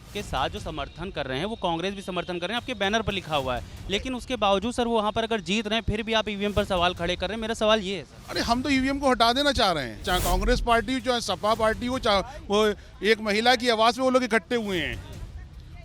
आपके साथ जो समर्थन कर रहे हैं वो कांग्रेस भी समर्थन कर रहे हैं, आपके बैनर पर लिखा हुआ है, लेकिन उसके बावजूद सर वो वहाँ पर अगर जीत रहे हैं फिर भी आप ईवीएम पर सवाल खड़े कर रहे हैं। मेरा सवाल ये है सर। अरे हम तो ईवीएम को हटा देना चाह रहे हैं, चाहे कांग्रेस पार्टी हो, चाहे सपा पार्टी हो, चाहे वो एक महिला की आवाज़ पे वो लोग इकट्ठे हुए हैं,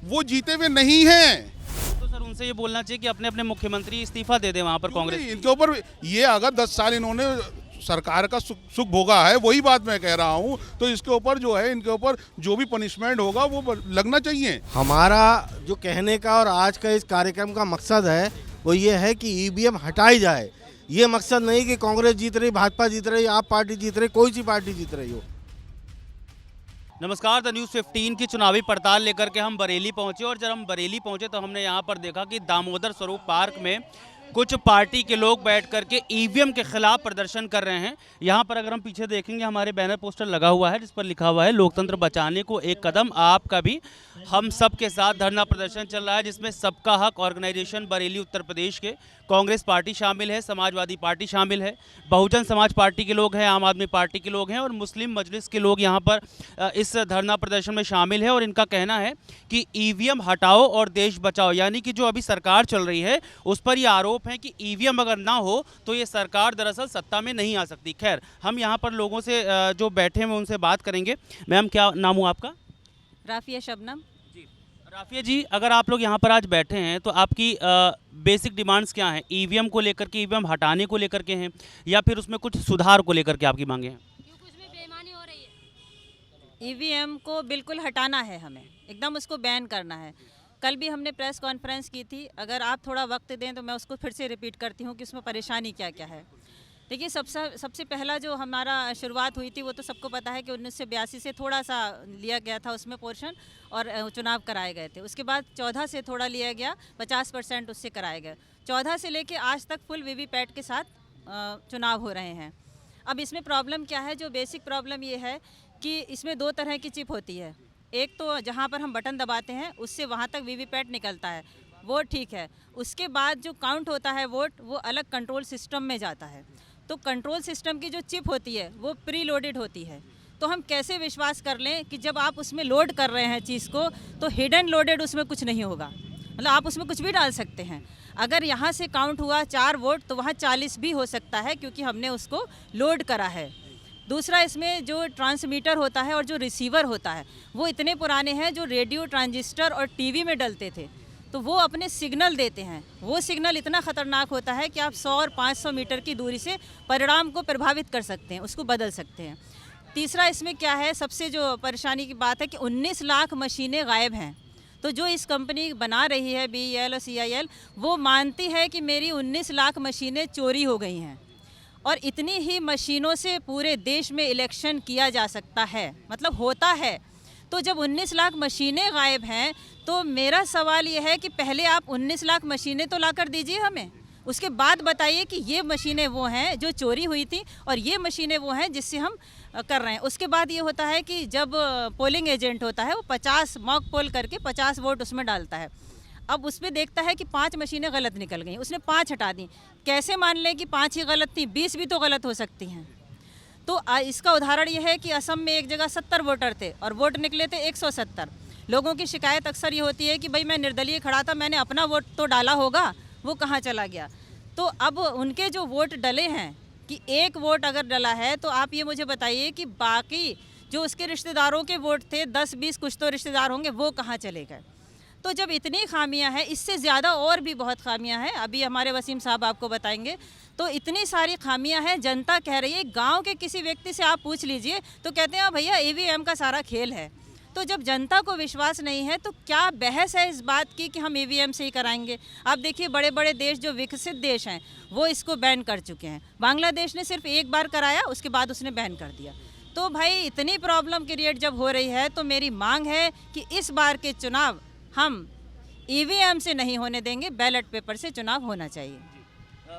वो जीते हुए नहीं हैं। तो सर उनसे ये बोलना चाहिए कि अपने अपने मुख्यमंत्री इस्तीफा दे दें वहाँ पर कांग्रेस। इनके ऊपर ये अगर 10 साल इन्होंने सरकार का सुख भोगा है, वही बात मैं कह रहा हूँ, तो इसके ऊपर जो है, इनके ऊपर जो भी पनिशमेंट होगा वो लगना चाहिए। हमारा जो कहने का और आज का इस कार्यक्रम का मकसद है वो ये है कि ईवीएम हटाई जाए। ये मकसद नहीं कि कांग्रेस जीत रही, भाजपा जीत रही, आप पार्टी जीत रही, कोई सी पार्टी जीत रही हो। नमस्कार, द न्यूज़ 15 की चुनावी पड़ताल लेकर के हम बरेली पहुंचे और जब हम बरेली पहुंचे तो हमने यहां पर देखा कि दामोदर स्वरूप पार्क में कुछ पार्टी के लोग बैठ करके ईवीएम के खिलाफ प्रदर्शन कर रहे हैं। यहाँ पर अगर हम पीछे देखेंगे हमारे बैनर पोस्टर लगा हुआ है जिस पर लिखा हुआ है लोकतंत्र बचाने को एक कदम आपका भी, हम सब के साथ धरना प्रदर्शन चल रहा है जिसमें सबका हक ऑर्गेनाइजेशन बरेली उत्तर प्रदेश के, कांग्रेस पार्टी शामिल है, समाजवादी पार्टी शामिल है, बहुजन समाज पार्टी के लोग हैं, आम आदमी पार्टी के लोग हैं और मुस्लिम मजलिस के लोग यहाँ पर इस धरना प्रदर्शन में शामिल है। और इनका कहना है कि ईवीएम हटाओ और देश बचाओ, यानी कि जो अभी सरकार चल रही है उस पर यह आरोप है कि ईवीएम अगर ना हो तो ये सरकार दरअसल सत्ता में नहीं आ सकती। खैर, हम यहाँ पर लोगों से जो बैठे हैं उनसे बात करेंगे। मैम, क्या नाम हुआ आपका? राफिया शबनम। जी राफिया जी, अगर आप लोग यहाँ पर आज बैठे हैं तो आपकी बेसिक डिमांड्स क्या हैं? ईवीएम को लेकर के, ईवीएम हटाने को लेकर के हैं या फिर उसमें कुछ सुधार को लेकर के आपकी मांगे हैं? ईवीएम को बिल्कुल हटाना है, हमें एकदम उसको बैन करना है। कल भी हमने प्रेस कॉन्फ्रेंस की थी, अगर आप थोड़ा वक्त दें तो मैं उसको फिर से रिपीट करती हूँ कि उसमें परेशानी क्या क्या है। देखिए, सबसे पहला जो हमारा शुरुआत हुई थी वो तो सबको पता है कि 1982 से थोड़ा सा लिया गया था उसमें पोर्शन और चुनाव कराए गए थे। उसके बाद 14 से थोड़ा लिया गया, 50% उससे कराए गए। 14 से लेके आज तक फुल वीवीपैट के साथ चुनाव हो रहे हैं। अब इसमें प्रॉब्लम क्या है? जो बेसिक प्रॉब्लम ये है कि इसमें 2 तरह की चिप होती है। एक तो जहाँ पर हम बटन दबाते हैं उससे वहाँ तक वीवीपैट निकलता है, वो ठीक है। उसके बाद जो काउंट होता है वोट, वो अलग कंट्रोल सिस्टम में जाता है। तो कंट्रोल सिस्टम की जो चिप होती है वो प्री लोडेड होती है। तो हम कैसे विश्वास कर लें कि जब आप उसमें लोड कर रहे हैं चीज़ को तो हिडन लोडेड उसमें कुछ नहीं होगा, मतलब आप उसमें कुछ भी डाल सकते हैं। अगर यहाँ से काउंट हुआ 4 वोट तो वहाँ 40 भी हो सकता है क्योंकि हमने उसको लोड करा है। दूसरा, इसमें जो ट्रांसमीटर होता है और जो रिसीवर होता है वो इतने पुराने हैं जो रेडियो, ट्रांजिस्टर और टीवी में डलते थे, तो वो अपने सिग्नल देते हैं। वो सिग्नल इतना ख़तरनाक होता है कि आप 100 और 500 मीटर की दूरी से परिणाम को प्रभावित कर सकते हैं, उसको बदल सकते हैं। तीसरा, इसमें क्या है, सबसे जो परेशानी की बात है कि 19 लाख मशीनें गायब हैं। तो जो इस कंपनी बना रही है BEL और CIL, वो मानती है कि मेरी 19 लाख मशीनें चोरी हो गई हैं और इतनी ही मशीनों से पूरे देश में इलेक्शन किया जा सकता है, मतलब होता है। तो जब 19 लाख मशीनें गायब हैं तो मेरा सवाल ये है कि पहले आप 19 लाख मशीनें तो ला कर दीजिए हमें, उसके बाद बताइए कि ये मशीनें वो हैं जो चोरी हुई थी और ये मशीनें वो हैं जिससे हम कर रहे हैं। उसके बाद ये होता है कि जब पोलिंग एजेंट होता है वो 50 मॉक पोल करके 50 वोट उसमें डालता है। अब उस पर देखता है कि 5 मशीनें गलत निकल गई, उसने 5 हटा दी। कैसे मान लें कि 5 ही गलत थी, 20 भी तो गलत हो सकती हैं। तो इसका उदाहरण ये है कि असम में एक जगह 70 वोटर थे और वोट निकले थे 170। लोगों की शिकायत अक्सर ये होती है कि भाई मैं निर्दलीय खड़ा था, मैंने अपना वोट तो डाला होगा, वो कहाँ चला गया। तो अब उनके जो वोट डले हैं कि 1 वोट अगर डला है तो आप ये मुझे बताइए कि बाकी जो उसके रिश्तेदारों के वोट थे, 10-20 कुछ तो रिश्तेदार होंगे, वो कहाँ चले गए। तो जब इतनी खामियां हैं, इससे ज़्यादा और भी बहुत खामियां हैं, अभी हमारे वसीम साहब आपको बताएंगे। तो इतनी सारी खामियां हैं, जनता कह रही है। गांव के किसी व्यक्ति से आप पूछ लीजिए तो कहते हैं भैया ईवीएम का सारा खेल है। तो जब जनता को विश्वास नहीं है तो क्या बहस है इस बात की कि हम ईवीएम से ही कराएंगे। आप देखिए, बड़े बड़े देश जो विकसित देश हैं वो इसको बैन कर चुके हैं। बांग्लादेश ने सिर्फ 1 बार कराया, उसके बाद उसने बैन कर दिया। तो भाई इतनी प्रॉब्लम क्रिएट जब हो रही है तो मेरी मांग है कि इस बार के चुनाव हम ईवीएम से नहीं होने देंगे, बैलेट पेपर से चुनाव होना चाहिए।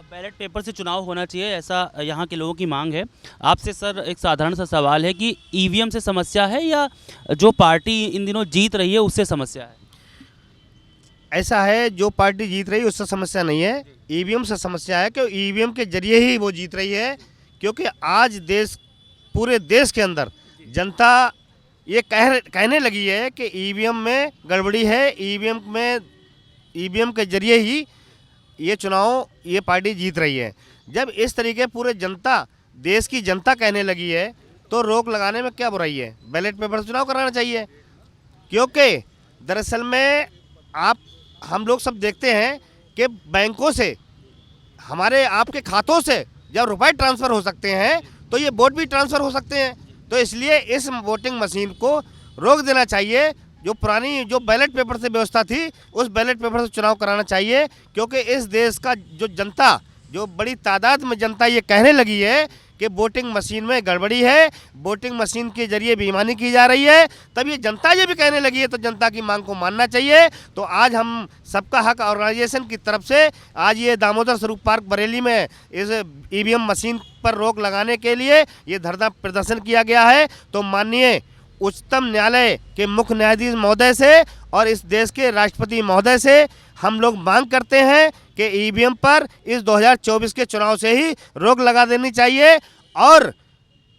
बैलेट पेपर से चुनाव होना चाहिए, ऐसा यहाँ के लोगों की मांग है। आपसे सर एक साधारण सा सवाल है कि ईवीएम से समस्या है या जो पार्टी इन दिनों जीत रही है उससे समस्या है? ऐसा है, जो पार्टी जीत रही है उससे समस्या नहीं है, ईवीएम से समस्या है कि ईवीएम के जरिए ही वो जीत रही है। क्योंकि आज पूरे देश के अंदर जनता ये कहने लगी है कि ईवीएम में गड़बड़ी है, ईवीएम के जरिए ही ये चुनाव ये पार्टी जीत रही है। जब इस तरीके पूरे जनता, देश की जनता कहने लगी है तो रोक लगाने में क्या बुराई है? बैलेट पेपर से चुनाव कराना चाहिए, क्योंकि दरअसल में हम लोग सब देखते हैं कि बैंकों से, हमारे आपके खातों से जब रुपए ट्रांसफ़र हो सकते हैं तो ये वोट भी ट्रांसफ़र हो सकते हैं। तो इसलिए इस वोटिंग मशीन को रोक देना चाहिए। जो पुरानी जो बैलेट पेपर से व्यवस्था थी उस बैलेट पेपर से चुनाव कराना चाहिए, क्योंकि इस देश का जो जनता, जो बड़ी तादाद में जनता ये कहने लगी है कि वोटिंग मशीन में गड़बड़ी है, वोटिंग मशीन के जरिए बेईमानी की जा रही है, तब ये जनता ये भी कहने लगी है, तो जनता की मांग को मानना चाहिए। तो आज हम सबका हक ऑर्गेनाइजेशन की तरफ से आज ये दामोदर स्वरूप पार्क बरेली में इस ईवीएम मशीन पर रोक लगाने के लिए ये धरना प्रदर्शन किया गया है। तो माननीय उच्चतम न्यायालय के मुख्य न्यायाधीश महोदय से और इस देश के राष्ट्रपति महोदय से हम लोग मांग करते हैं कि ईवीएम पर इस 2024 के चुनाव से ही रोक लगा देनी चाहिए और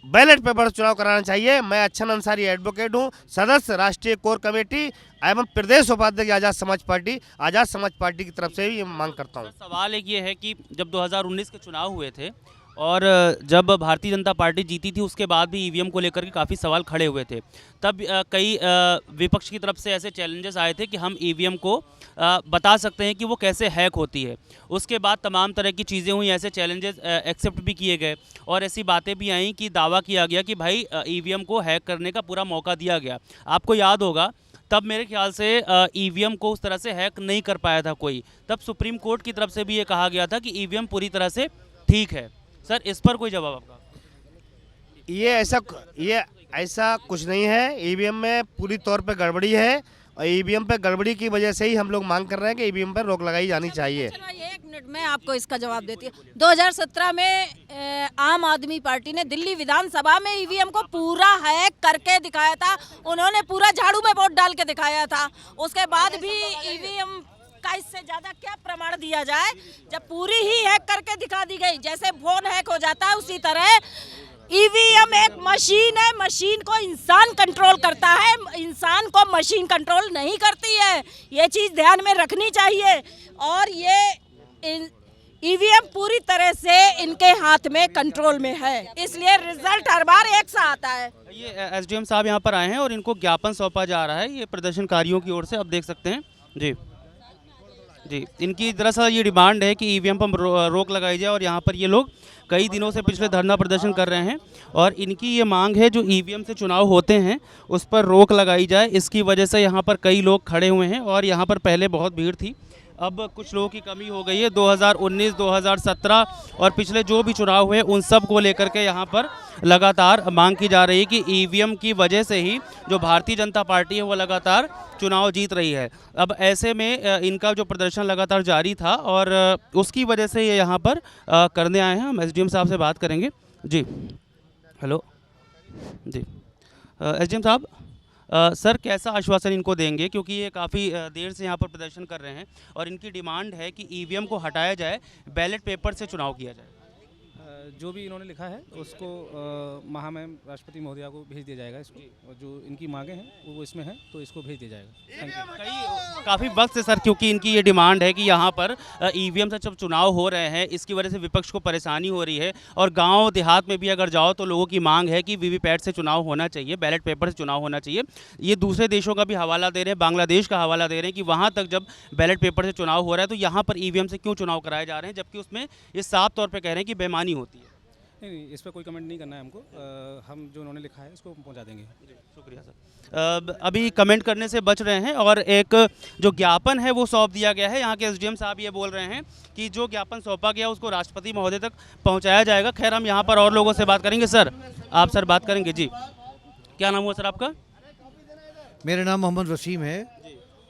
बैलेट पेपर चुनाव कराना चाहिए। मैं अच्छन अंसारी एडवोकेट हूं, सदस्य राष्ट्रीय कोर कमेटी एवं प्रदेश उपाध्यक्ष आज़ाद समाज पार्टी की तरफ से भी मांग करता हूं। सवाल एक ये है कि जब 2019 के चुनाव हुए थे और जब भारतीय जनता पार्टी जीती थी उसके बाद भी ईवीएम को लेकर के काफ़ी सवाल खड़े हुए थे। तब कई विपक्ष की तरफ से ऐसे चैलेंजेस आए थे कि हम ईवीएम को बता सकते हैं कि वो कैसे हैक होती है। उसके बाद तमाम तरह की चीज़ें हुई, ऐसे चैलेंजेस एक्सेप्ट भी किए गए और ऐसी बातें भी आई कि दावा किया गया कि भाई ईवीएम को हैक करने का पूरा मौका दिया गया। आपको याद होगा तब मेरे ख्याल से ईवीएम को उस तरह से हैक नहीं कर पाया था कोई। तब सुप्रीम कोर्ट की तरफ से भी ये कहा गया था कि ईवीएम पूरी तरह से ठीक है। सर, इस पर कोई जवाब आपका? ये ऐसा कुछ नहीं है। ईवीएम में पूरी तौर पे गड़बड़ी है और ईवीएम पे गड़बड़ी की वजह से ही हम लोग मांग कर रहे हैं कि ईवीएम पर रोक लगाई जानी चाहिए। एक मिनट में आपको इसका जवाब देती हूँ। 2017 में आम आदमी पार्टी ने दिल्ली विधानसभा में ईवीएम को पूरा हैक करके दिखाया था। उन्होंने पूरा झाड़ू में वोट डाल के दिखाया था। उसके बाद भी ईवीएम का इससे ज्यादा क्या प्रमाण दिया जाए जब पूरी ही हैक करके दिखा दी गई। जैसे फोन हैक हो जाता है उसी तरह ईवीएम एक मशीन है, मशीन को इंसान कंट्रोल करता है, इंसान को मशीन कंट्रोल नहीं करती है। ये चीज ध्यान में रखनी चाहिए और ये ईवीएम पूरी तरह से इनके हाथ में कंट्रोल में है, इसलिए रिजल्ट हर बार एक सा आता है। ये एसडीएम साहब यहाँ पर आए हैं और इनको ज्ञापन सौंपा जा रहा है, ये प्रदर्शनकारियों की ओर से, आप देख सकते हैं। जी, इनकी दरअसल ये डिमांड है कि ईवीएम पर रोक लगाई जाए और यहाँ पर ये लोग कई दिनों से पिछले धरना प्रदर्शन कर रहे हैं और इनकी ये मांग है जो ईवीएम से चुनाव होते हैं उस पर रोक लगाई जाए। इसकी वजह से यहाँ पर कई लोग खड़े हुए हैं और यहाँ पर पहले बहुत भीड़ थी, अब कुछ लोगों की कमी हो गई है। 2019, 2017 और पिछले जो भी चुनाव हुए उन सब को लेकर के यहाँ पर लगातार मांग की जा रही है कि ईवीएम की वजह से ही जो भारतीय जनता पार्टी है वो लगातार चुनाव जीत रही है। अब ऐसे में इनका जो प्रदर्शन लगातार जारी था और उसकी वजह से ये यहाँ पर करने आए हैं। हम एसडीएम साहब से बात करेंगे। जी, हेलो जी, एसडीएम साहब, सर कैसा आश्वासन इनको देंगे, क्योंकि ये काफ़ी देर से यहाँ पर प्रदर्शन कर रहे हैं और इनकी डिमांड है कि ईवीएम को हटाया जाए, बैलेट पेपर से चुनाव किया जाए। जो भी इन्होंने लिखा है उसको महामहिम राष्ट्रपति महोदया को भेज दिया जाएगा। इसको और जो इनकी मांगे हैं वो इसमें हैं तो इसको भेज दिया जाएगा। Thank you. काफ़ी वक्त से सर, क्योंकि इनकी ये डिमांड है कि यहाँ पर ईवीएम से जब चुनाव हो रहे हैं इसकी वजह से विपक्ष को परेशानी हो रही है और गांव देहात में भी अगर जाओ तो लोगों की मांग है कि वीवीपैट से चुनाव होना चाहिए, बैलेट पेपर से चुनाव होना चाहिए। ये दूसरे देशों का भी हवाला दे रहे हैं, बांग्लादेश का हवाला दे रहे हैं कि वहाँ तक जब बैलेट पेपर से चुनाव हो रहा है तो यहाँ पर ईवीएम से क्यों चुनाव कराए जा रहे हैं, जबकि उसमें ये साफ तौर पर कह रहे हैं कि बेईमानी होती है। नहीं, इस पर कोई कमेंट नहीं करना है हमको। हम जो उन्होंने लिखा है उसको पहुंचा देंगे। शुक्रिया सर। अभी कमेंट करने से बच रहे हैं और एक जो ज्ञापन है वो सौंप दिया गया है। यहाँ के एसडीएम साहब ये बोल रहे हैं कि जो ज्ञापन सौंपा गया उसको राष्ट्रपति महोदय तक पहुँचाया जाएगा। खैर, हम यहाँ पर और लोगों से बात करेंगे। सर, आप सर बात करेंगे। जी, क्या नाम हुआ सर आपका? मेरा नाम मोहम्मद वसीम है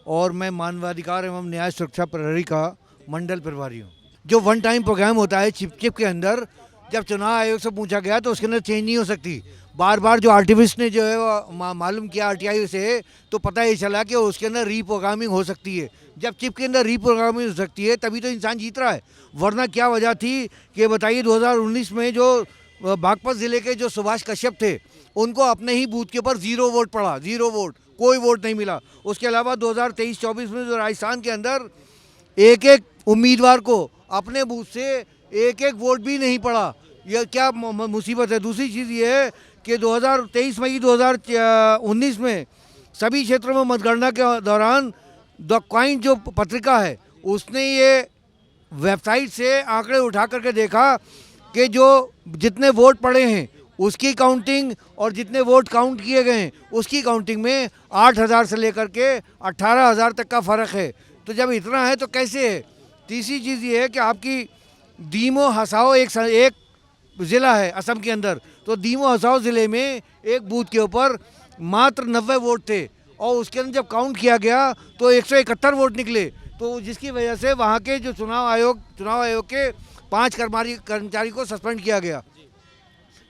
और मैं मानवाधिकार एवं न्याय सुरक्षा प्रहरी का मंडल प्रभारी हूँ। जो वन टाइम प्रोग्राम होता है चिप के अंदर, जब चुनाव आयोग से पूछा गया तो उसके अंदर चेंज नहीं हो सकती। बार बार जो आर्टिफिस ने जो है मालूम किया आरटीआई से, तो पता ही चला कि उसके अंदर रीप्रोग्रामिंग हो सकती है। जब चिप के अंदर रीप्रोग्रामिंग हो सकती है तभी तो इंसान जीत रहा है, वरना क्या वजह थी कि बताइए 2019 में जो बागपत ज़िले के जो सुभाष कश्यप थे उनको अपने ही बूथ के ऊपर 0 वोट पड़ा, 0 वोट, कोई वोट नहीं मिला। उसके अलावा 2023-24 में जो राजस्थान के अंदर एक एक उम्मीदवार को अपने बूथ से एक एक वोट भी नहीं पड़ा। यह क्या मुसीबत है। दूसरी चीज़ ये है कि 2023 मई 2019 में सभी क्षेत्रों में मतगणना के दौरान द क्वाइंट जो पत्रिका है उसने ये वेबसाइट से आंकड़े उठा करके देखा कि जो जितने वोट पड़े हैं उसकी काउंटिंग और जितने वोट काउंट किए गए हैं उसकी काउंटिंग में 8,000 से लेकर के 18,000 तक का फ़र्क है। तो जब इतना है तो कैसे है। तीसरी चीज़ ये है कि आपकी दीमो हसाओ एक ज़िला है असम के अंदर, तो दीमो हसाओ ज़िले में एक बूथ के ऊपर मात्र 90 वोट थे और उसके अंदर जब काउंट किया गया तो 171 वोट निकले। तो जिसकी वजह से वहाँ के जो चुनाव आयोग के 5 कर्मचारी को सस्पेंड किया गया।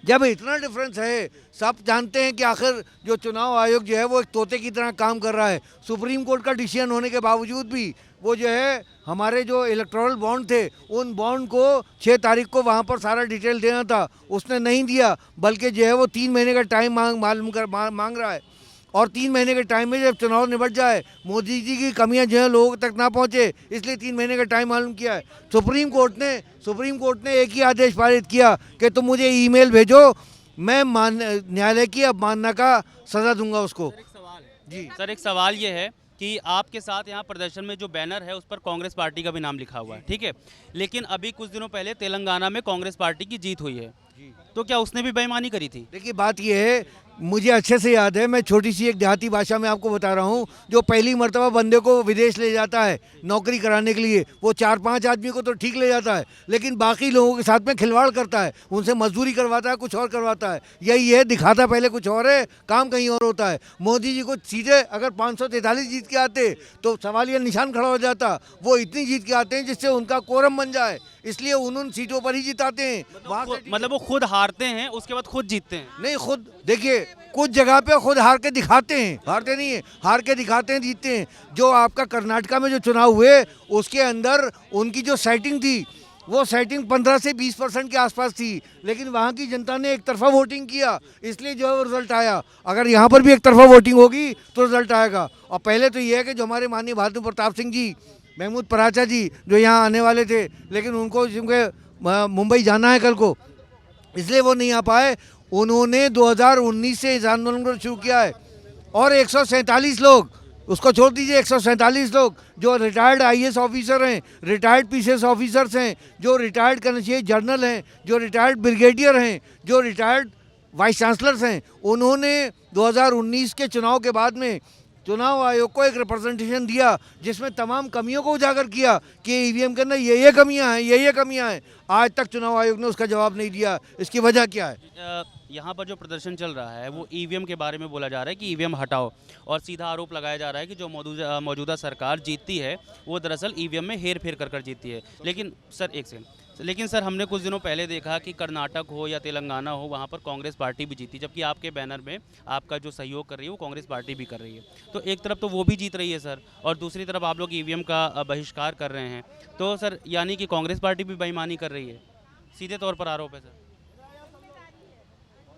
जब इतना डिफरेंस है, सब जानते हैं कि आखिर जो चुनाव आयोग जो है वो एक तोते की तरह काम कर रहा है। सुप्रीम कोर्ट का डिसीजन होने के बावजूद भी वो जो है हमारे जो इलेक्टोरल बॉन्ड थे उन बॉन्ड को 6 तारीख को वहाँ पर सारा डिटेल देना था, उसने नहीं दिया, बल्कि जो है वो 3 महीने का टाइम मांग रहा है। और 3 महीने के टाइम में जब चुनाव निपट जाए, मोदी जी की कमियां जो है लोगों तक ना पहुंचे, इसलिए 3 महीने का टाइम मालूम किया है। सुप्रीम कोर्ट ने एक ही आदेश पारित किया कि तुम मुझे ईमेल भेजो, मैं न्यायालय की अवमानना का सज़ा दूंगा उसको। जी सर, एक सवाल ये है कि आपके साथ यहाँ प्रदर्शन में जो बैनर है उस पर कांग्रेस पार्टी का भी नाम लिखा हुआ है, ठीक है, लेकिन अभी कुछ दिनों पहले तेलंगाना में कांग्रेस पार्टी की जीत हुई है, तो क्या उसने भी बेईमानी करी थी? देखिए बात यह है, मुझे अच्छे से याद है, मैं छोटी सी एक देहाती भाषा में आपको बता रहा हूँ, जो पहली मर्तबा बंदे को विदेश ले जाता है नौकरी कराने के लिए, वो 4-5 आदमी को तो ठीक ले जाता है, लेकिन बाकी लोगों के साथ में खिलवाड़ करता है, उनसे मजदूरी करवाता है, कुछ और करवाता है। यही है, दिखाता पहले कुछ और है, काम कहीं और होता है। मोदी जी को सीधे अगर 543 जीत के आते तो सवाल ये निशान खड़ा हो जाता। वो इतनी जीत के आते हैं जिससे उनका कोरम बन जाए, इसलिए उन सीटों पर ही जिताते हैं। मतलब वो खुद हारते हैं, उसके बाद खुद जीतते हैं? नहीं, खुद देखिए कुछ जगह पे खुद हार के दिखाते हैं, हारते नहीं है, हार के दिखाते हैं, जीतते हैं। जो आपका कर्नाटका में जो चुनाव हुए उसके अंदर उनकी जो सेटिंग थी वो सेटिंग 15 से 20% के आसपास थी, लेकिन वहाँ की जनता ने एक तरफा वोटिंग किया, इसलिए जो है वो रिजल्ट आया। अगर यहाँ पर भी एक तरफा वोटिंग होगी तो रिजल्ट आएगा। और पहले तो ये है कि जो हमारे माननीय बहादुर प्रताप सिंह जी, महमूद पराचा जी जो यहाँ आने वाले थे, लेकिन उनको क्योंकि मुंबई जाना है कल को, इसलिए वो नहीं आ पाए। उन्होंने 2019 से इस आंदोलन को शुरू किया है और 147 लोग, उसको छोड़ दीजिए, 147 लोग जो रिटायर्ड IAS ऑफिसर हैं, रिटायर्ड PCS ऑफिसर्स हैं, जो रिटायर्ड कर्नल जनरल हैं, जो रिटायर्ड ब्रिगेडियर हैं, जो रिटायर्ड वाइस चांसलर्स हैं, उन्होंने 2019 के चुनाव के बाद में चुनाव आयोग को एक रिप्रेजेंटेशन दिया जिसमें तमाम कमियों को उजागर किया कि EVM के अंदर ये कमियां हैं, ये कमियां हैं। आज तक चुनाव आयोग ने उसका जवाब नहीं दिया। इसकी वजह क्या है? यहाँ पर जो प्रदर्शन चल रहा है वो EVM के बारे में बोला जा रहा है कि EVM हटाओ, और सीधा आरोप लगाया जा रहा है कि जो मौजूदा सरकार जीतती है वो दरअसल EVM में हेर फेर कर जीतती है। लेकिन सर एक सेकंड, लेकिन सर हमने कुछ दिनों पहले देखा कि कर्नाटक हो या तेलंगाना हो, वहाँ पर कांग्रेस पार्टी भी जीती, जबकि आपके बैनर में आपका जो सहयोग कर रही है वो कांग्रेस पार्टी भी कर रही है। तो एक तरफ तो वो भी जीत रही है सर, और दूसरी तरफ आप लोग EVM का बहिष्कार कर रहे हैं, तो सर यानी कि कांग्रेस पार्टी भी बेईमानी कर रही है, सीधे तौर पर आरोप है सर।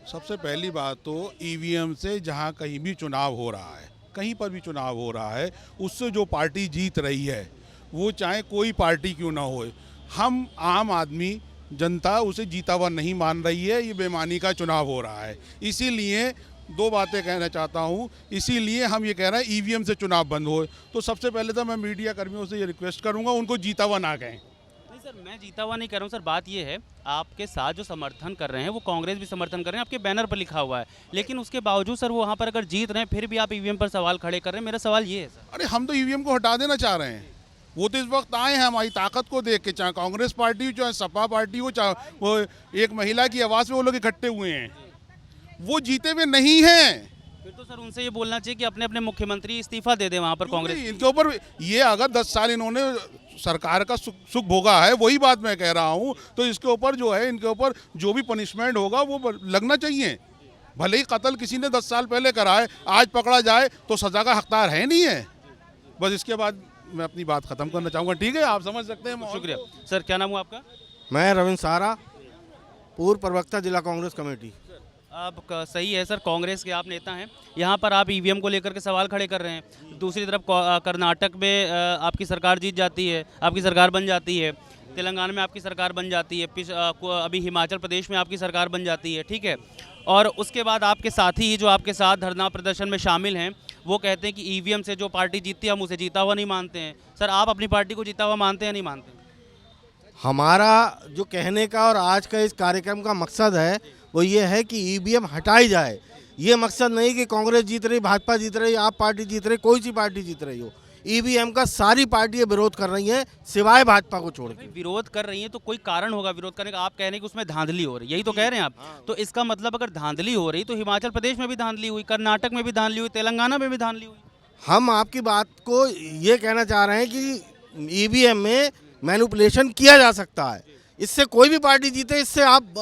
सबसे पहली बात तो EVM से जहाँ कहीं भी चुनाव हो रहा है, कहीं पर भी चुनाव हो रहा है, उससे जो पार्टी जीत रही है वो चाहे कोई पार्टी क्यों ना हो, हम आम आदमी जनता उसे जीता हुआ नहीं मान रही है। ये बेईमानी का चुनाव हो रहा है। इसीलिए 2 बातें कहना चाहता हूँ, इसीलिए हम ये कह रहे हैं EVM से चुनाव बंद हो। तो सबसे पहले तो मैं मीडिया कर्मियों से ये रिक्वेस्ट करूँगा, उनको जीता हुआ ना कहें। नहीं सर, मैं जीता हुआ नहीं कर रहा हूँ सर, बात ये है आपके साथ जो समर्थन कर रहे हैं वो कांग्रेस भी समर्थन कर रहे हैं, आपके बैनर पर लिखा हुआ है, लेकिन उसके बावजूद सर वो वहाँ पर अगर जीत रहे हैं फिर भी आप EVM पर सवाल खड़े कर रहे हैं। मेरा सवाल ये है सर। अरे हम तो EVM को हटा देना चाह रहे हैं। वो तो इस वक्त आए हैं हमारी ताकत को देख के, चाहे कांग्रेस पार्टी हो, चाहे सपा पार्टी हो, चाहे वो एक महिला की आवाज़ में वो लोग इकट्ठे हुए हैं, वो जीते हुए नहीं हैं। फिर तो सर उनसे ये बोलना चाहिए कि अपने अपने मुख्यमंत्री इस्तीफा दे दें वहाँ पर कांग्रेस। इनके ऊपर ये अगर 10 साल इन्होंने सरकार का सुख भोगा है, वही बात मैं कह रहा हूँ, तो इसके ऊपर जो है, इनके ऊपर जो भी पनिशमेंट होगा वो लगना चाहिए। भले ही कत्ल किसी ने 10 साल पहले करा है, आज पकड़ा जाए तो सजा का हकदार है नहीं है। बस इसके बाद मैं अपनी बात खत्म करना चाहूँगा। ठीक है, आप समझ सकते हैं। शुक्रिया सर। क्या नाम हुआ आपका? मैं रविंद्र सारा, पूर्व प्रवक्ता जिला कांग्रेस कमेटी। सही है सर, कांग्रेस के आप नेता हैं, यहाँ पर आप ईवीएम को लेकर के सवाल खड़े कर रहे हैं। दूसरी तरफ कर्नाटक में आपकी सरकार जीत जाती है, आपकी सरकार बन जाती है, तेलंगाना में आपकी सरकार बन जाती है, अभी हिमाचल प्रदेश में आपकी सरकार बन जाती है, ठीक है। और उसके बाद आपके साथी जो आपके साथ धरना प्रदर्शन में शामिल हैं वो कहते हैं कि ईवीएम से जो पार्टी जीतती है हम उसे जीता हुआ नहीं मानते हैं। सर, आप अपनी पार्टी को जीता हुआ मानते हैं, नहीं मानते? हमारा जो कहने का और आज का इस कार्यक्रम का मकसद है वो ये है कि ईवीएम हटाई जाए। ये मकसद नहीं कि कांग्रेस जीत रही, भाजपा जीत रही, आप पार्टी जीत रही, कोई सी पार्टी जीत रही हो। ईवीएम का सारी पार्टियां विरोध कर रही हैं सिवाय भाजपा को छोड़ के। विरोध कर रही हैं तो कोई कारण होगा विरोध करने का। आप कह रहे हैं कि उसमें धांधली हो रही है, यही तो कह रहे हैं आप। तो इसका मतलब अगर धांधली हो रही तो हिमाचल प्रदेश में भी धांधली हुई, कर्नाटक में भी धांधली हुई, तेलंगाना में भी धांधली हुई। हम आपकी बात को ये कहना चाह रहे हैं कि ईवीएम में मैनिपुलेशन किया जा सकता है। इससे कोई भी पार्टी जीते, इससे आप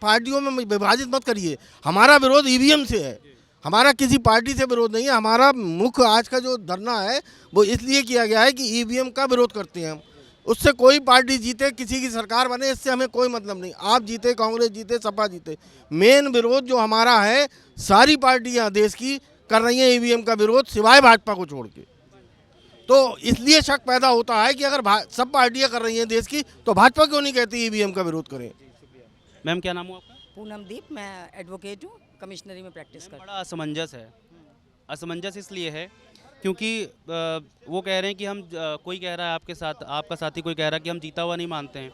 पार्टियों में विभाजित मत करिए। हमारा विरोध ईवीएम से है, हमारा किसी पार्टी से विरोध नहीं है। हमारा मुख्य आज का जो धरना है वो इसलिए किया गया है कि ईवीएम का विरोध करते हैं हम। उससे कोई पार्टी जीते, किसी की सरकार बने, इससे हमें कोई मतलब नहीं। आप जीते, कांग्रेस जीते, सपा जीते, मेन विरोध जो हमारा है सारी पार्टियां देश की कर रही हैं ईवीएम का विरोध सिवाय भाजपा को छोड़ के। तो इसलिए शक पैदा होता है कि अगर सब पार्टियां कर रही हैं देश की तो भाजपा क्यों नहीं कहती ईवीएम का विरोध करें। मैम, क्या नाम हुआ आपका? पूनमदीप, मैं एडवोकेट हूँ, कमिश्नरी में प्रैक्टिस करती हूँ। बड़ा असमंजस है। असमंजस इसलिए है क्योंकि वो कह रहे हैं कि हम कोई कह रहा है आपके साथ, आपका साथी कोई कह रहा है कि हम जीता हुआ नहीं मानते हैं,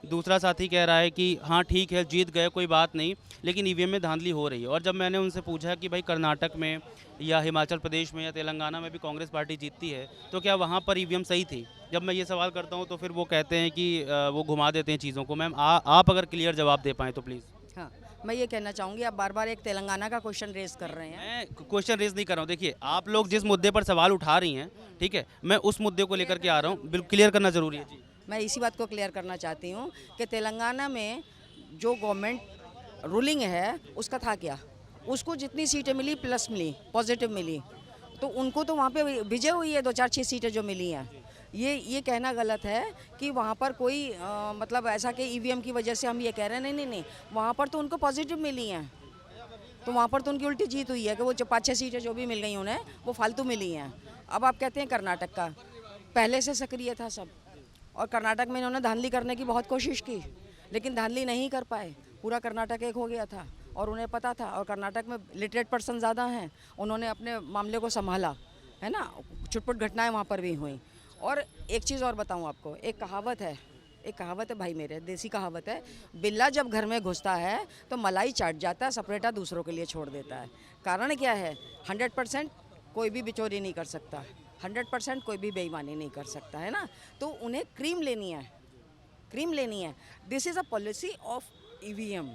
दूसरा साथी कह रहा है कि हाँ ठीक है जीत गए कोई बात नहीं, लेकिन ईवीएम में धांधली हो रही है। और जब मैंने उनसे पूछा कि भाई कर्नाटक में या हिमाचल प्रदेश में या तेलंगाना में भी कांग्रेस पार्टी जीतती है तो क्या वहाँ पर ईवीएम सही थी, जब मैं ये सवाल करता हूँ तो फिर वो कहते हैं कि वो घुमा देते हैं चीज़ों को। मैम, आप अगर क्लियर जवाब दे पाएँ तो प्लीज़। हाँ, मैं ये कहना चाहूँगी, आप बार बार एक तेलंगाना का क्वेश्चन रेज कर रहे हैं। मैं क्वेश्चन रेज नहीं कर रहा हूँ। देखिए, आप लोग जिस मुद्दे पर सवाल उठा रही हैं, ठीक है, मैं उस मुद्दे को लेकर के आ रहा हूँ। बिल्कुल क्लियर करना ज़रूरी है जी। मैं इसी बात को क्लियर करना चाहती हूँ कि तेलंगाना में जो गवर्नमेंट रूलिंग है उसका था क्या, उसको जितनी सीटें मिली प्लस मिली, पॉजिटिव मिली, तो उनको तो वहाँ पे विजय हुई है 2-4-6 सीटें जो मिली हैं। ये कहना गलत है कि वहाँ पर कोई मतलब ऐसा कि ईवीएम की वजह से हम ये कह रहे हैं, नहीं, वहाँ पर तो उनको पॉजिटिव मिली हैं, तो वहाँ पर तो उनकी उल्टी जीत हुई है कि वो जो 5-6 सीटें जो भी मिल गई उन्हें वो फालतू मिली हैं। अब आप कहते हैं कर्नाटक का पहले से सक्रिय था सब, और कर्नाटक में इन्होंने धांधली करने की बहुत कोशिश की लेकिन धांधली नहीं कर पाए। पूरा कर्नाटक एक हो गया था और उन्हें पता था, और कर्नाटक में लिटरेट पर्सन ज़्यादा हैं, उन्होंने अपने मामले को संभाला, है ना। छुटपुट घटनाएं वहाँ पर भी हुई। और एक चीज़ और बताऊँ आपको, एक कहावत है भाई मेरे, देसी कहावत है, बिल्ला जब घर में घुसता है तो मलाई चाट जाता है, सपरेटा दूसरों के लिए छोड़ देता है। कारण क्या है, 100% कोई भी बिचौरी नहीं कर सकता, 100% कोई भी बेईमानी नहीं कर सकता, है ना। तो उन्हें क्रीम लेनी है। This is a policy of EVM.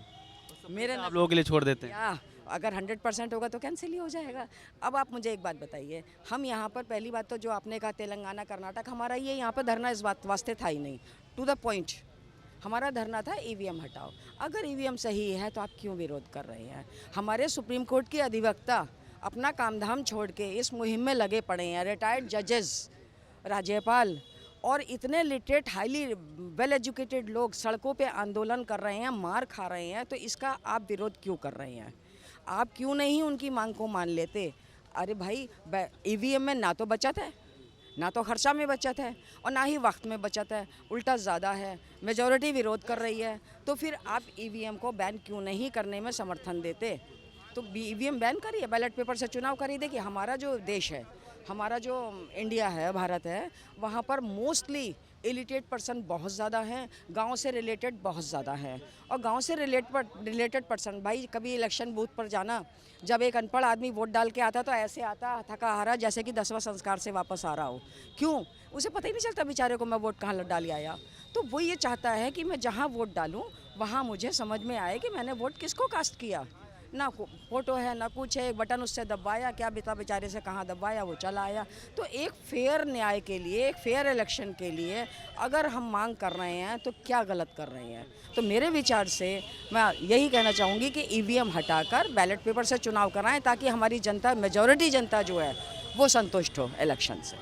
मेरे आप लोगों के लिए छोड़ देते हैं। क्या अगर 100% होगा तो कैंसिल ही हो जाएगा। अब आप मुझे एक बात बताइए, हम यहाँ पर पहली बात तो जो आपने कहा तेलंगाना कर्नाटक, हमारा ये यहाँ पर धरना इस बात वास्ते था ही नहीं। टू द पॉइंट, हमारा धरना था ईवीएम हटाओ। अगर ईवीएम सही है तो आप क्यों विरोध कर रहे हैं? हमारे सुप्रीम कोर्ट के अधिवक्ता अपना कामधाम छोड़ के इस मुहिम में लगे पड़े हैं, रिटायर्ड जजेस, राज्यपाल और इतने लिटरेट हाईली वेल एजुकेटेड लोग सड़कों पे आंदोलन कर रहे हैं, मार खा रहे हैं, तो इसका आप विरोध क्यों कर रहे हैं? आप क्यों नहीं उनकी मांग को मान लेते? अरे भाई, ईवीएम में ना तो बचत है, ना तो खर्चा में बचत है, और ना ही वक्त में बचत है, उल्टा ज़्यादा है। मेजॉरिटी विरोध कर रही है, तो फिर आप ईवीएम को बैन क्यों नहीं करने में समर्थन देते? तो ईवीएम बैन करिए, बैलेट पेपर से चुनाव करिए। देखिए, हमारा जो देश है, हमारा जो इंडिया है, भारत है, वहाँ पर मोस्टली इलिटरेट पर्सन बहुत ज़्यादा हैं, गांव से रिलेटेड बहुत ज़्यादा हैं। और गांव से रिलेटेड पर्सन, भाई कभी इलेक्शन बूथ पर जाना, जब एक अनपढ़ आदमी वोट डाल के आता तो ऐसे आता थका हारा जैसे कि 10वां संस्कार से वापस आ रहा हो। क्यों? उसे पता ही नहीं चलता बेचारे को मैं वोट कहाँ डाल आया। तो वो ये चाहता है कि मैं जहाँ वोट डालूँ वहाँ मुझे समझ में आए कि मैंने वोट किसको कास्ट किया। ना फोटो है ना कुछ है, एक बटन उससे दबाया, क्या बिता बेचारे से कहाँ दबाया, वो चला आया। तो एक फेयर न्याय के लिए, एक फेयर इलेक्शन के लिए अगर हम मांग कर रहे हैं तो क्या गलत कर रहे हैं? तो मेरे विचार से मैं यही कहना चाहूँगी कि ईवीएम हटाकर बैलेट पेपर से चुनाव कराएं, ताकि हमारी जनता, मेजॉरिटी जनता जो है वो संतुष्ट हो इलेक्शन से।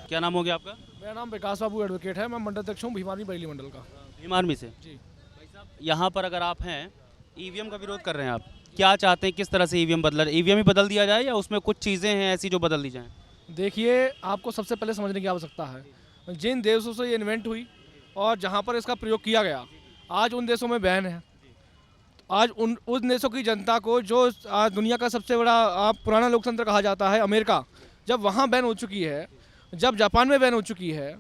क्या नाम हो गया आपका? मेरा नाम विकास बाबू एडवोकेट है, मैं मंडल अध्यक्ष हूँ भीमार्मी बरेली मंडल का। भीमार्मी से जी। भाई साहब, यहाँ पर अगर आप हैं ईवीएम का विरोध कर रहे हैं आप, क्या चाहते हैं, किस तरह से ईवीएम बदला, ईवीएम ही बदल दिया जाए या उसमें कुछ चीज़ें हैं ऐसी जो बदल दी जाएं? देखिए, आपको सबसे पहले समझने की आवश्यकता है जिन देशों से ये इन्वेंट हुई और जहाँ पर इसका प्रयोग किया गया, आज उन देशों में बैन है। आज उन देशों की जनता को, जो आज दुनिया का सबसे बड़ा पुराना लोकतंत्र कहा जाता है अमेरिका, जब वहाँ बैन हो चुकी है, जब जापान में बैन हो चुकी है,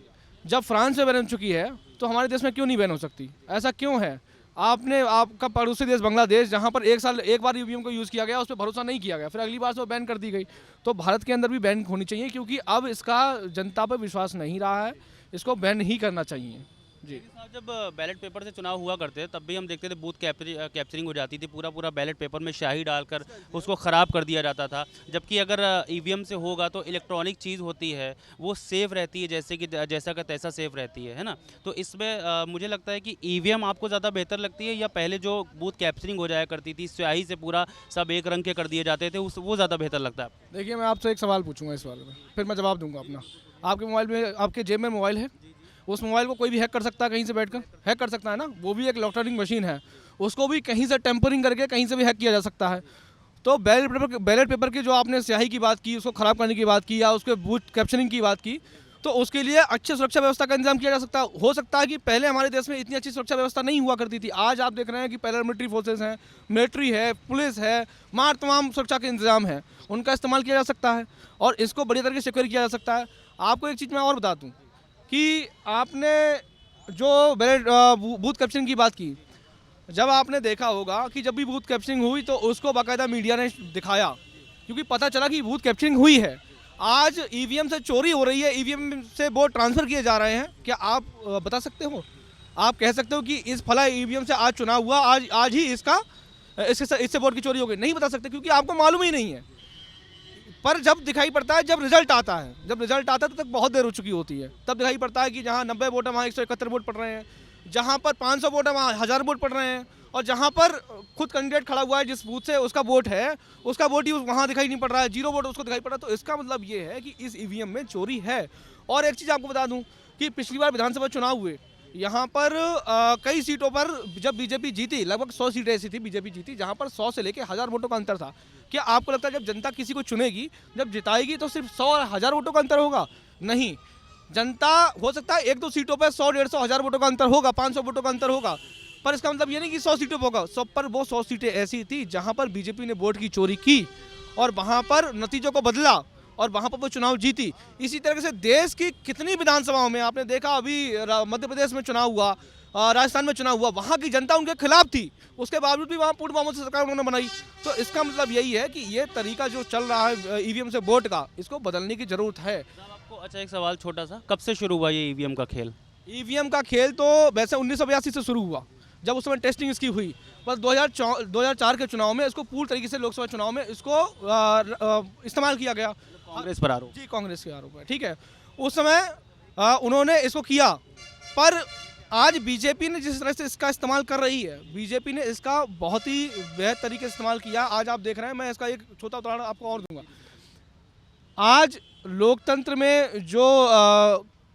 जब फ्रांस में बैन हो चुकी है, तो हमारे देश में क्यों नहीं बैन हो सकती? ऐसा क्यों है? आपका पड़ोसी देश बांग्लादेश, जहाँ पर एक बार ईवीएम को यूज़ किया गया, उस पर भरोसा नहीं किया गया, फिर अगली बार से वो बैन कर दी गई। तो भारत के अंदर भी बैन होनी चाहिए, क्योंकि अब इसका जनता पर विश्वास नहीं रहा है, इसको बैन ही करना चाहिए। जी साहब, जब बैलेट पेपर से चुनाव हुआ करते तब भी हम देखते थे बूथ कैप्चरिंग हो जाती थी, पूरा बैलेट पेपर में स्याही डालकर उसको ख़राब कर दिया जाता था। जबकि अगर ईवीएम से होगा तो इलेक्ट्रॉनिक चीज़ होती है, वो सेफ़ रहती है, जैसा का तैसा सेफ़ रहती है ना। तो इसमें मुझे लगता है कि ईवीएम आपको ज़्यादा बेहतर लगती है या पहले जो बूथ कैप्चरिंग हो जाया करती थी, स्याही से पूरा सब एक रंग के कर दिए जाते थे, वो ज़्यादा बेहतर लगता है? देखिए, मैं आपसे एक सवाल पूछूंगा इस सवाल में, फिर मैं जवाब दूंगा अपना। आपके मोबाइल में, आपके जेब में मोबाइल है, उस मोबाइल को कोई भी हैक कर सकता है, कहीं से बैठकर हैक कर सकता है ना। वो भी एक इलेक्ट्रॉनिक मशीन है, उसको भी कहीं से टेम्परिंग करके कहीं से भी हैक किया जा सकता है। तो बैलेट पेपर की जो आपने स्याही की बात की, उसको ख़राब करने की बात की, या उसके बूथ कैप्चरिंग की बात की, तो उसके लिए अच्छी सुरक्षा व्यवस्था का इंतजाम किया जा सकता है। हो सकता है कि पहले हमारे देश में इतनी अच्छी सुरक्षा व्यवस्था नहीं हुआ करती थी। आज आप देख रहे हैं कि पैरामिलिट्री फोर्सेस हैं, मिलिट्री है, पुलिस है, तमाम सुरक्षा के इंतजाम हैं, उनका इस्तेमाल किया जा सकता है और इसको बड़ी तरीके से सिक्योर किया जा सकता है। आपको एक चीज़ मैं और बता दूँ कि आपने जो बूथ कैप्चरिंग की बात की, जब आपने देखा होगा कि जब भी बूथ कैप्चरिंग हुई तो उसको बाकायदा मीडिया ने दिखाया, क्योंकि पता चला कि बूथ कैप्चरिंग हुई है। आज ईवीएम से चोरी हो रही है, ईवीएम से वोट ट्रांसफ़र किए जा रहे हैं। क्या आप बता सकते हो, आप कह सकते हो कि इस फला ईवीएम से आज चुनाव हुआ, आज ही इससे वोट की चोरी हो गई? नहीं बता सकते, क्योंकि आपको मालूम ही नहीं है। पर जब दिखाई पड़ता है, जब रिजल्ट आता है, तब तक बहुत देर हो चुकी होती है। तब दिखाई पड़ता है कि जहाँ 90 वोट है वहाँ 171 वोट पड़ रहे हैं, जहाँ पर 500 वोट है वहाँ 1000 वोट पड़ रहे हैं, और जहाँ पर खुद कैंडिडेट खड़ा हुआ है जिस बूथ से उसका वोट है, उसका वोट ही वहाँ दिखाई नहीं पड़ रहा है, 0 वोट उसको दिखाई पड़ रहा है। तो इसका मतलब ये है कि इस ईवीएम में चोरी है। और एक चीज़ आपको बता दूँ कि पिछली बार विधानसभा चुनाव हुए, यहाँ पर कई सीटों पर जब बीजेपी जीती, लगभग 100 सीटें ऐसी थी बीजेपी जीती जहाँ पर 100 से लेकर 1000 वोटों का अंतर था। क्या आपको लगता है जब जनता किसी को चुनेगी, जब जिताएगी, तो सिर्फ 100 और 1000 वोटों का अंतर होगा? नहीं, जनता हो सकता है 1-2 सीटों पर 100, 150, 1000 वोटों का अंतर होगा, 500 वोटों का अंतर होगा, पर इसका मतलब ये नहीं कि 100 सीटों पर होगा। सब पर वो 100 सीटें ऐसी थी जहाँ पर बीजेपी ने वोट की चोरी की और वहाँ पर नतीजों को बदला और वहाँ पर वो चुनाव जीती। इसी तरह से देश की कितनी विधानसभाओं में आपने देखा, अभी मध्य प्रदेश में चुनाव हुआ, राजस्थान में चुनाव हुआ, वहाँ की जनता उनके खिलाफ थी, उसके बावजूद भी वहाँ पूर्ण बहुमत से सरकार उन्होंने बनाई। तो इसका मतलब यही है कि ये तरीका जो चल रहा है ईवीएम से वोट का, इसको बदलने की ज़रूरत है। आपको अच्छा एक सवाल छोटा सा, कब से शुरू हुआ ये ईवीएम का खेल? ईवीएम का खेल तो वैसे 1982 से शुरू हुआ, जब उस समय टेस्टिंग इसकी हुई। बस 2004 के चुनाव में इसको पूर्ण तरीके से, लोकसभा चुनाव में इसको इस्तेमाल किया गया। कांग्रेस पर आरोप? जी, कांग्रेस के आरोप है, ठीक है। उस समय उन्होंने इसको किया, पर आज बीजेपी ने जिस तरह से इसका इस्तेमाल कर रही है, बीजेपी ने इसका बहुत ही बेहतर तरीके से इस्तेमाल किया। आज आप देख रहे हैं, मैं इसका एक छोटा उदाहरण आपको और दूंगा। आज लोकतंत्र में जो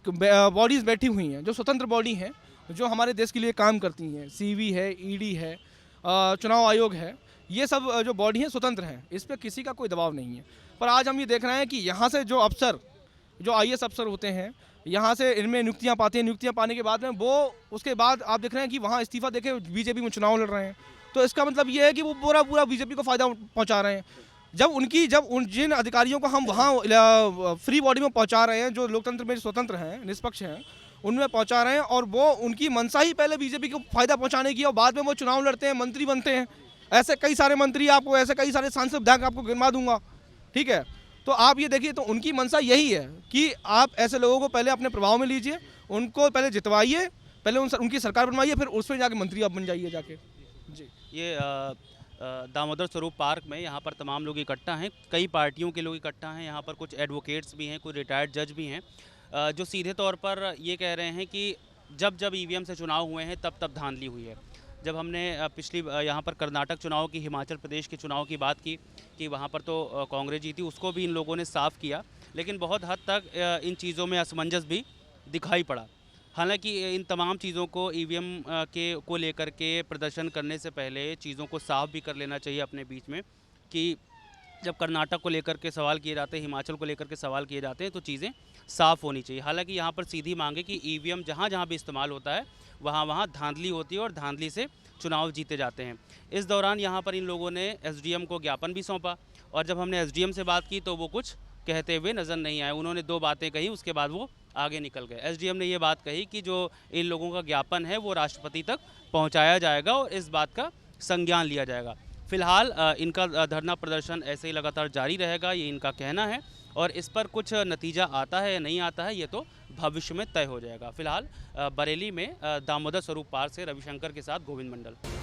बॉडीज़ बैठी हुई हैं, जो स्वतंत्र बॉडी हैं, जो हमारे देश के लिए काम करती हैं, सीवी है, ईडी है, चुनाव आयोग है, ये सब जो बॉडी हैं स्वतंत्र हैं, इस पर किसी का कोई दबाव नहीं है। पर आज हम ये देख रहे हैं कि यहाँ से जो अफसर, जो IAS अफसर होते हैं, यहाँ से इनमें नियुक्तियाँ पाते हैं, नियुक्तियाँ पाने के बाद में वो, उसके बाद आप देख रहे हैं कि वहाँ इस्तीफा देके बीजेपी में चुनाव लड़ रहे हैं। तो इसका मतलब ये है कि वो पूरा बीजेपी को फ़ायदा पहुँचा रहे हैं। जिन अधिकारियों को हम वहाँ फ्री बॉडी में पहुँचा रहे हैं, जो लोकतंत्र में स्वतंत्र हैं, निष्पक्ष हैं, उनमें पहुँचा रहे हैं, और वो उनकी मंशा ही पहले बीजेपी को फ़ायदा पहुँचाने की, और बाद में वो चुनाव लड़ते हैं, मंत्री बनते हैं। ऐसे कई सारे मंत्री आपको, ऐसे कई सारे सांसद विधायक आपको गिनवा दूंगा, ठीक है। तो आप ये देखिए, तो उनकी मंशा यही है कि आप ऐसे लोगों को पहले अपने प्रभाव में लीजिए, उनको पहले जितवाइए, पहले उनकी सरकार बनवाइए, फिर उसमें जाके मंत्री आप बन जाइए जाके। जी, ये दामोदर स्वरूप पार्क में यहाँ पर तमाम लोग इकट्ठा हैं, कई पार्टियों के लोग इकट्ठा हैं, यहाँ पर कुछ एडवोकेट्स भी हैं, कुछ रिटायर्ड जज भी हैं, जो सीधे तौर पर ये कह रहे हैं कि जब ईवीएम से चुनाव हुए हैं तब धांधली हुई है। जब हमने पिछली यहाँ पर कर्नाटक चुनाव की, हिमाचल प्रदेश के चुनाव की बात की कि वहाँ पर तो कांग्रेस जीती, उसको भी इन लोगों ने साफ़ किया, लेकिन बहुत हद तक इन चीज़ों में असमंजस भी दिखाई पड़ा। हालांकि इन तमाम चीज़ों को ईवीएम को लेकर के प्रदर्शन करने से पहले चीज़ों को साफ भी कर लेना चाहिए अपने बीच में कि जब कर्नाटक को लेकर के सवाल किए जाते हैं, हिमाचल को लेकर के सवाल किए जाते हैं, तो चीज़ें साफ़ होनी चाहिए। हालांकि यहाँ पर सीधी मांग है कि ईवीएम जहाँ जहाँ भी इस्तेमाल होता है वहाँ वहाँ धांधली होती है और धांधली से चुनाव जीते जाते हैं। इस दौरान यहाँ पर इन लोगों ने एसडीएम को ज्ञापन भी सौंपा और जब हमने एसडीएम से बात की तो वो कुछ कहते हुए नज़र नहीं आए। उन्होंने 2 बातें कही, उसके बाद वो आगे निकल गए। एसडीएम ने ये बात कही कि जो इन लोगों का ज्ञापन है वो राष्ट्रपति तक पहुँचाया जाएगा और इस बात का संज्ञान लिया जाएगा। फिलहाल इनका धरना प्रदर्शन ऐसे ही लगातार जारी रहेगा, ये इनका कहना है और इस पर कुछ नतीजा आता है या नहीं आता है ये तो भविष्य में तय हो जाएगा। फिलहाल बरेली में दामोदर स्वरूप पार्क से रविशंकर के साथ गोविंद मंडल।